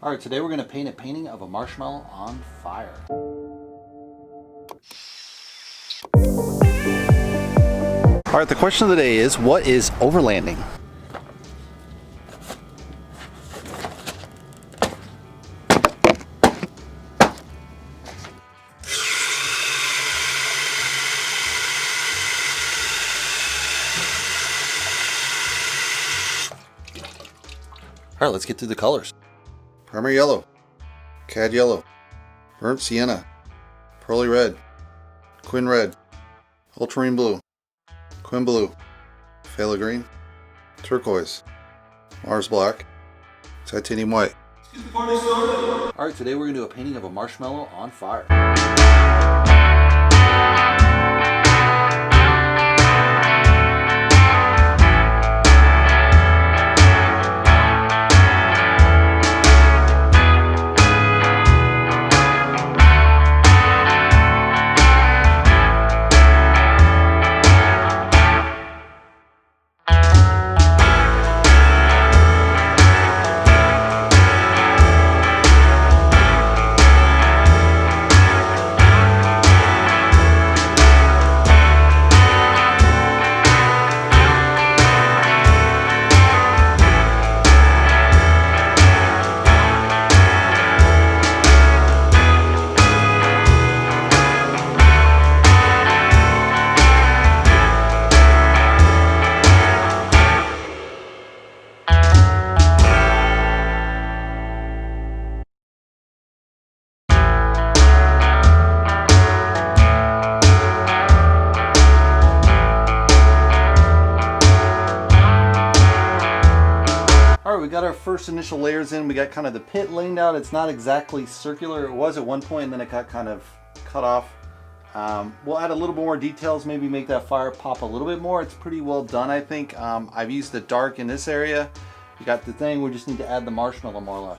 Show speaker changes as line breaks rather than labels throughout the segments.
Alright, today we're going to paint a painting of a marshmallow on fire. Alright, the question of the day is, what is overlanding? Alright, let's get through the colors. Primary yellow, cad yellow, burnt sienna, pearly red, quin red, ultramarine blue, quin blue, phthalo green, turquoise, Mars black, titanium white. Alright, today we're going to do a painting of a marshmallow on fire. We got our first initial layers in. We got kind of the pit laid out. It's not exactly circular. It was at one point, and then it got kind of cut off. We'll add a little more details, maybe make that fire pop a little bit more. It's pretty well done, I think. I've used the dark in this area. You got the thing, we just need to add the marshmallow more or less.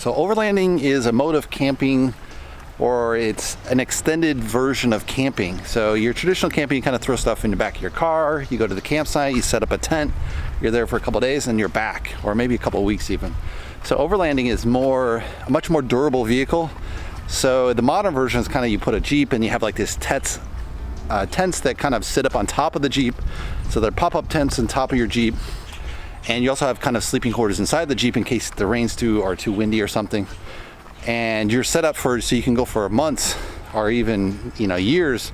So overlanding is a mode of camping, or it's an extended version of camping. So your traditional camping, you kind of throw stuff in the back of your car, you go to the campsite, you set up a tent, you're there for a couple of days and you're back, or maybe a couple of weeks even. So overlanding is a much more durable vehicle. So the modern version is kind of, you put a Jeep and you have like this tents that kind of sit up on top of the Jeep. So they're pop-up tents on top of your Jeep. And you also have kind of sleeping quarters inside the Jeep in case the rain's too windy or something. And you're set up so you can go for months or even, years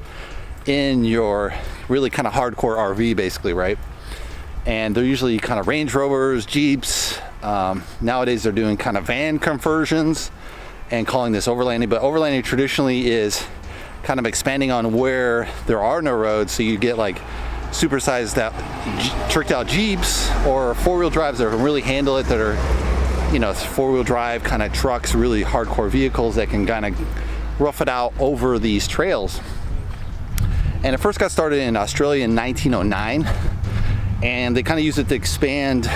in your really kind of hardcore RV basically, right? And they're usually kind of Range Rovers, Jeeps. Nowadays they're doing kind of van conversions and calling this overlanding. But overlanding traditionally is kind of expanding on where there are no roads. So you get like supersized tricked out Jeeps or four-wheel drives that can really handle it, that are four-wheel drive kind of trucks, really hardcore vehicles that can kind of rough it out over these trails. And it first got started in Australia in 1909, and they kind of used it to expand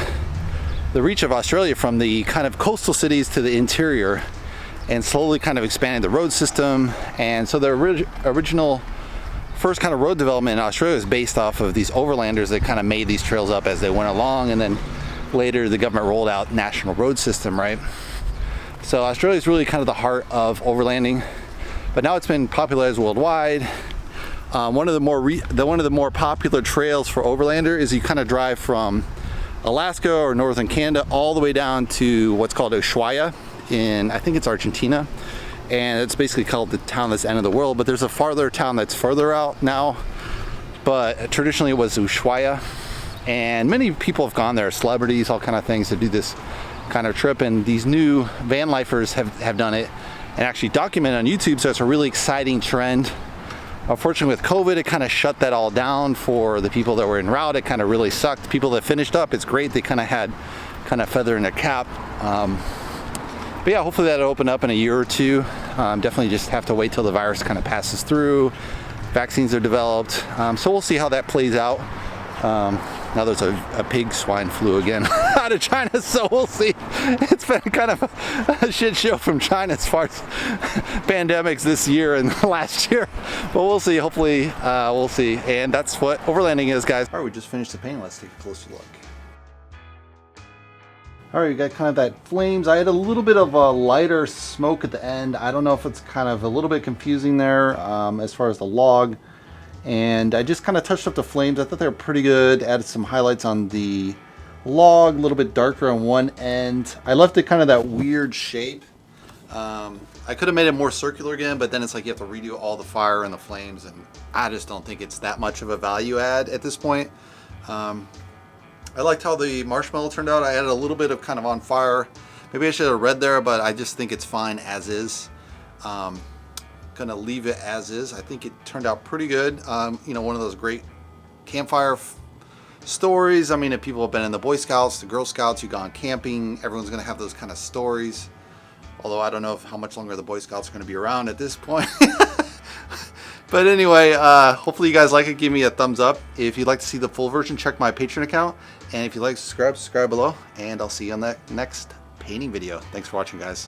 the reach of Australia from the kind of coastal cities to the interior, and slowly kind of expanded the road system. And so the original first kind of road development in Australia is based off of these overlanders that kind of made these trails up as they went along, and then later the government rolled out national road system, right? So Australia is really kind of the heart of overlanding, but now it's been popularized worldwide. One of the more popular trails for overlander is you kind of drive from Alaska or northern Canada all the way down to what's called Ushuaia in, I think it's Argentina. And it's basically called the town that's the end of the world, but there's a farther town that's further out now. But traditionally it was Ushuaia, and many people have gone there, celebrities, all kind of things, to do this kind of trip. And these new van lifers have done it and actually documented on YouTube, so it's a really exciting trend. Unfortunately with COVID, it kind of shut that all down for the people that were en route. It kind of really sucked. People that finished up, it's great, they kind of had feather in their cap. But yeah, hopefully that'll open up in a year or two. Definitely just have to wait till the virus kind of passes through. Vaccines are developed. So we'll see how that plays out. Now there's a pig swine flu again out of China, so we'll see. It's been kind of a shit show from China as far as pandemics this year and last year. But we'll see, hopefully we'll see. And that's what overlanding is, guys. All right, we just finished the painting. Let's take a closer look. All right, you got kind of that flames. I had a little bit of a lighter smoke at the end. I don't know if it's kind of a little bit confusing there as far as the log. And I just kind of touched up the flames. I thought they were pretty good. Added some highlights on the log, a little bit darker on one end. I left it kind of that weird shape. I could have made it more circular again, but then it's like you have to redo all the fire and the flames, and I just don't think it's that much of a value add at this point. I liked how the marshmallow turned out. I added a little bit of kind of on fire. Maybe I should have red there, but I just think it's fine as is. Gonna leave it as is. I think it turned out pretty good. You know, one of those great campfire stories. I mean, if people have been in the Boy Scouts, the Girl Scouts, you've gone camping, everyone's gonna have those kind of stories. Although I don't know how much longer the Boy Scouts are gonna be around at this point. But anyway, hopefully you guys like it. Give me a thumbs up. If you'd like to see the full version, check my Patreon account. And if you like, subscribe below. And I'll see you on that next painting video. Thanks for watching, guys.